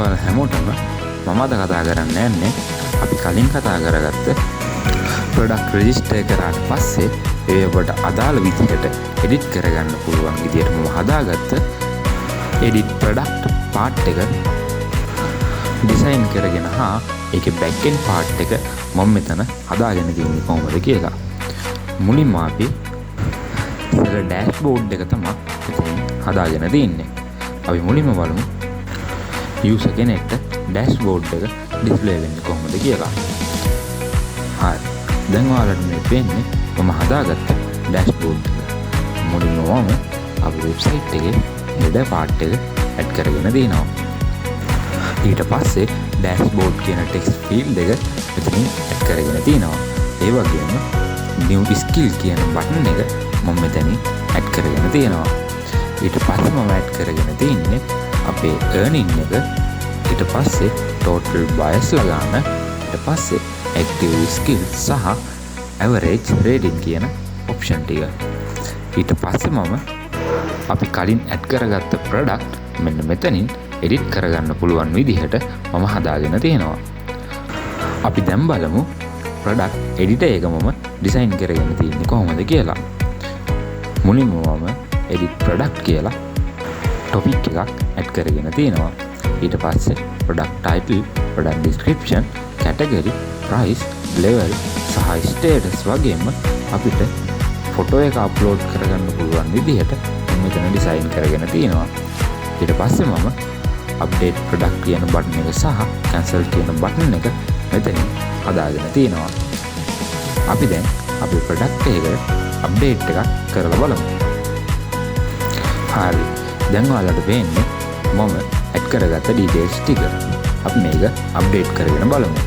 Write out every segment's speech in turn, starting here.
ඔයාලා හැමෝටම මම අද කතා කරන්න යන්නේ අපි කලින් කතා කරගත්ත ප්‍රොඩක්ට් රෙජිස්ටර් කරාට පස්සේ ඒවට අදාළ විදිහට එඩිට් කරගන්න පුළුවන් විදිහට මම හදාගත්ත එඩිට් ප්‍රොඩක්ට් පාර්ට් එක ඩිසයින් කරගෙන හා ඒකේ බෑක් එන්ඩ් පාර්ට් එක මම මෙතන හදාගෙන තියෙන්නේ කොහොමද කියලා. මුලින්ම අපි ඉතින් ඩෑෂ්බෝඩ් එක තමයි මෙතන හදාගෙන තියෙන්නේ. අපි මුලින්ම බලමු යූසර් කෙනෙක්ට ඩෑෂ්බෝඩ් එක ඩිස්ප්ලේ වෙන්නේ කොහොමද කියලා. හරි. දැන් ඔයාලට මේ පේන්නේ මම හදාගත්ත ඩෑෂ්බෝඩ් එක. මුලින්ම මම අපේ වෙබ්සයිට් එකේ header part එක ඇඩ් කරගෙන දිනවා. ඊට පස්සේ ඩෑෂ්බෝඩ් කියන ටෙක්ස්ට් ෆීල්ඩ් එක මෙතනින් ඇඩ් කරගෙන තිනවා. ඒ වගේම new skill කියන බටන් එක මම මෙතනින් ඇඩ් කරගෙන තියෙනවා. ඊට පස්සේ මම ඇඩ් කරගෙන තින්නේ අපේ earning එක. ඊට පස්සේ total bias ලගාන. ඊට පස්සේ active skill සහ average rating කියන option ටික. ඊට පස්සේ මම අපි කලින් ඇඩ් කරගත්ත product මෙන්න මෙතනින් edit කරගන්න පුළුවන් විදිහට මම හදාගෙන තියෙනවා. අපි දැන් බලමු product editor එක මම design කරගෙන තියෙන්නේ කොහොමද කියලා. මුලින්ම මම edit product කියලා topic එකක් add කරගෙන තියෙනවා. ඊට පස්සේ product title, product description, category, price, level සහ status වගේම අපිට ෆොටෝ එක අප්ලෝඩ් කරගන්න පුළුවන් විදිහට මෙතන ඩිසයින් කරගෙන තියෙනවා. ඊට පස්සේ මම update product කියන බටන් එක සහ cancel කියන බටන් එක මෙතනින් හදාගෙන තියෙනවා. අපි දැන් අපේ product එකට update එකක් කරලා බලමු. හරි. දැන් ඔයාලට පේන්නේ මම add කරගත්ත details ටික. අපි මේක update කරගෙන බලමු.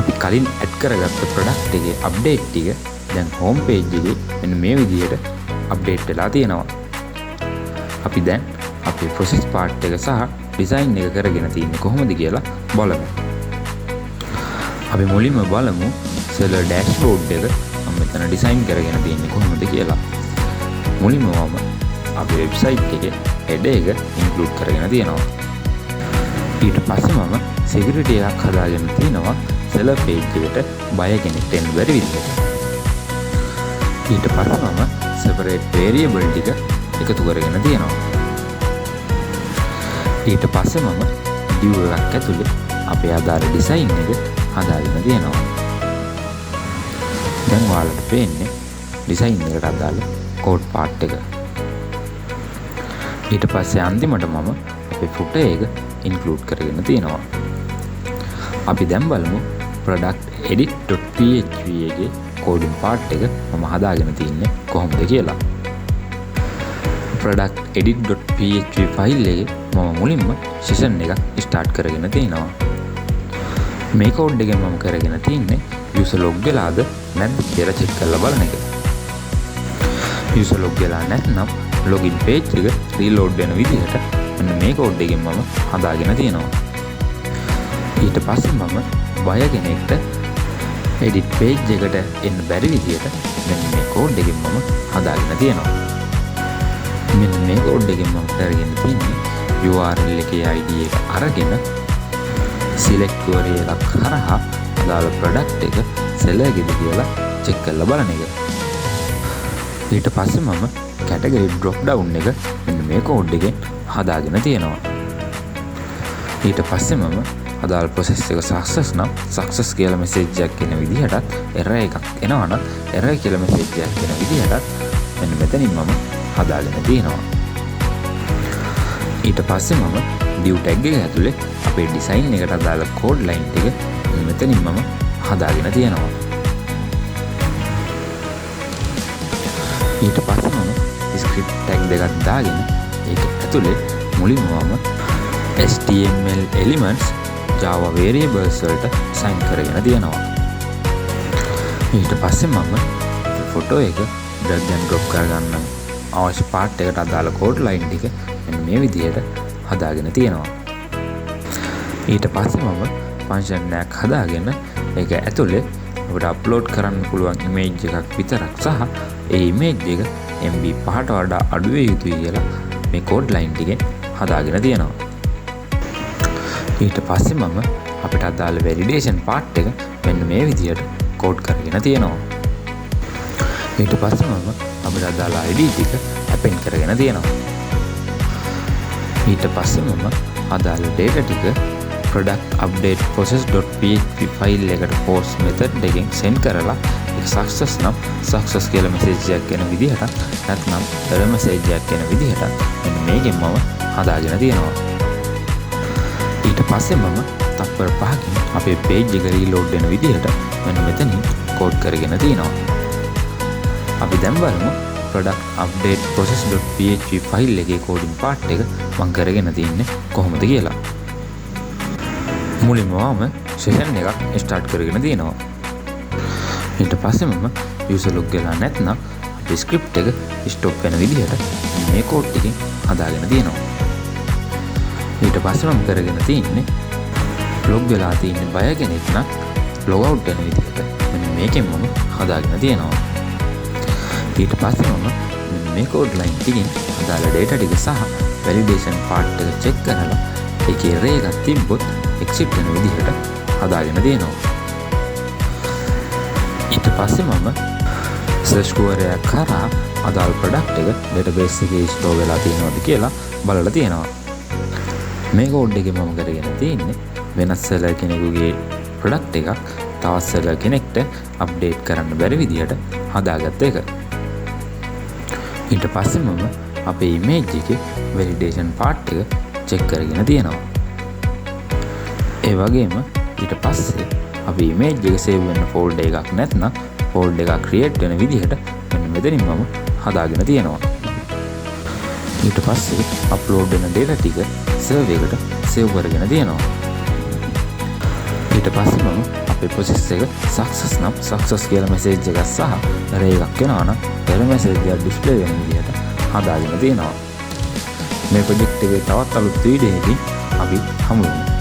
අපි කලින් add කරගත්ත product එකේ update ටික දැන් home page එකේ මෙන්න මේ විදිහට update වෙලා තියෙනවා. අපි දැන් අපේ process part එක සහ design එක කරගෙන තියෙන්නේ කොහොමද කියලා බලමු. අපි මුලින්ම බලමු seller dashboard එක මම මෙතන design කරගෙන තියෙන්නේ කොහොමද කියලා. මුලින්ම මම අපේ website එකේ header එක include කරගෙන තියෙනවා. ඊට පස්සේ මම security එකක් හදාගෙන තිනවා seller page එකට buyer කෙනෙක්ට එන්න බැරි විදිහට. ඊට පස්සේ මම separate variable ටික එකතු කරගෙන තියෙනවා. ඊට පස්සේ මම div එකක් ඇතුලේ අපේ ආදාර design එක හදාගෙන තියෙනවා. දැන් ඔයාලට පේන්නේ design එකට අදාළ code part එක. ඊට පස්සේ අන්තිමට මම අපේ footer එක include කරගෙන තියෙනවා. අපි දැන් බලමු product edit.php එකේ coding part එක මම හදාගෙන තින්නේ කොහොමද කියලා. product edit.php file එකේ මම මුලින්ම session එකක් start කරගෙන තිනවා. මේ code එකෙන් මම කරගෙන තින්නේ user log වෙලාද නැද්ද කියලා check කරලා බලන එක. user log වෙලා නැත්නම් login page එක reload වෙන විදිහට මෙන්න මේ code එකෙන් මම හදාගෙන තියෙනවා. ඊට පස්සේ මම buyer කෙනෙක්ට edit page එකට එන්න බැරි විදිහට මෙන්න මේ code එකෙන් මම හදාගෙන තියෙනවා. මෙන්න මේ code එකෙන් මම කරගෙන තින්නේ URL එකේ ID එක අරගෙන select query එකක් හරහා අදාළ product එක seller ගෙද කියලා check කරලා බලන එක. ඊට පස්සේ මම category drop down එක මෙන්න මේ code එකෙන් හදාගෙන තියෙනවා. ඊට පස්සේ මම අදාළ process එක success නම් success කියලා message එකක් එන විදිහටත් error එකක් එනවා නම් error කියලා message එකක් එන විදිහටත් මෙන්න මෙතනින් මම හදාගෙන තියෙනවා. ඊට පස්සේ මම div tag එක ඇතුලේ අපේ design එකට අදාළ code line ටික මෙතනින් මම හදාගෙන තියෙනවා. ඊට පස්සේ මම script tag දෙකක් දාගෙන ඒක ඇතුලේ මුලින්ම මම HTML elements Java variables වලට assign කරගෙන තියෙනවා. ඊට පස්සේ මම photo එක drag and drop කරගන්න අවශ්‍ය part එකට අදාළ code line ටික මෙන්න මේ විදිහට හදාගෙන තියෙනවා. ඊට පස්සේ මම function එකක් හදාගෙන ඒක ඇතුලේ අපිට අප්ලෝඩ් කරන්න පුළුවන් image එකක් විතරක් සහ ඒ image එක MB 5ට වඩා අඩු වෙ යුතුයි කියලා මේ code line ටිකෙන් හදාගෙන තියෙනවා. ඊට පස්සේ මම අපිට අදාළ වැලිඩේෂන් පාර්ට් එක මෙන්න මේ විදිහට කෝඩ් කරගෙන තියෙනවා. ඊට පස්සේ මම අපිට අදාළ ID ටික append කරගෙන තියෙනවා. ඊට පස්සේ මම අදාළ data ටික product update process.php ෆයිල් එකට post method එකෙන් send කරලා ඒක success නම් success කියලා message එකක් එන විදිහට නැත්නම් error message එකක් එන විදිහට මෙන්න මේකෙන් මම හදාගෙන තියෙනවා. ඊට පස්සේ මම තත්පර 5කින් අපේ page එක reload වෙන විදිහට මෙන්න මෙතනින් code කරගෙන තියෙනවා. අපි දැන් බලමු product update process.php ෆයිල් එකේ coding part එක මම කරගෙන තින්නේ කොහොමද කියලා. මුලින්ම මම session එකක් start කරගෙන තියෙනවා. ඊට පස්සේ මම user log වෙලා නැත්නම් අපේ script එක stop වෙන විදිහට මේ code ටිකෙන් හදාගෙන තියෙනවා. ඊට පස්සේ මම කරගෙන තින්නේ log වෙලා තියෙන බය කෙනෙක් නම් log out වෙන විදිහට මෙන්න මේකෙන් මම හදාගෙන තියෙනවා. ඊට පස්සේ මම මේ code line ටිකෙන් අදාළ data ටික සහ validation part එක check කරලා ඒකේ array එකක් තිබ්බොත් exit වෙන විදිහට හදාගෙන තියෙනවා. ඊට පස්සේ මම search query එකක් කරා අදාළ product එක database එකේ store වෙලා තියෙනවද කියලා බලලා තියෙනවා. මේ code එකේ මම කරගෙන තියෙන්නේ වෙනස් seller කෙනෙකුගේ product එකක් තවත් seller කෙනෙක්ට update කරන්න බැරි විදිහට හදාගත්ත එක. ඊට පස්සේ මම අපේ image එකේ validation part එක check කරගෙන තියෙනවා. ඒ වගේම ඊට පස්සේ අපි image එක save වෙන folder එකක් නැත්නම් folder එකක් create වෙන විදිහට මෙන්න මෙතනින් මම හදාගෙන තියෙනවා. ඊට පස්සේ upload වෙන data ටික server එකට save කරගෙන තියෙනවා. ඊට පස්සේ මම අපේ process එක success නම් success කියලා message එකක් සහ error එකක් එනවා නම් error message එක display වෙන විදිහට හදාගෙන තියෙනවා. මේ project එකේ තවත් අලුත් වීඩියෝ එකකින් අපි හමු වෙමු.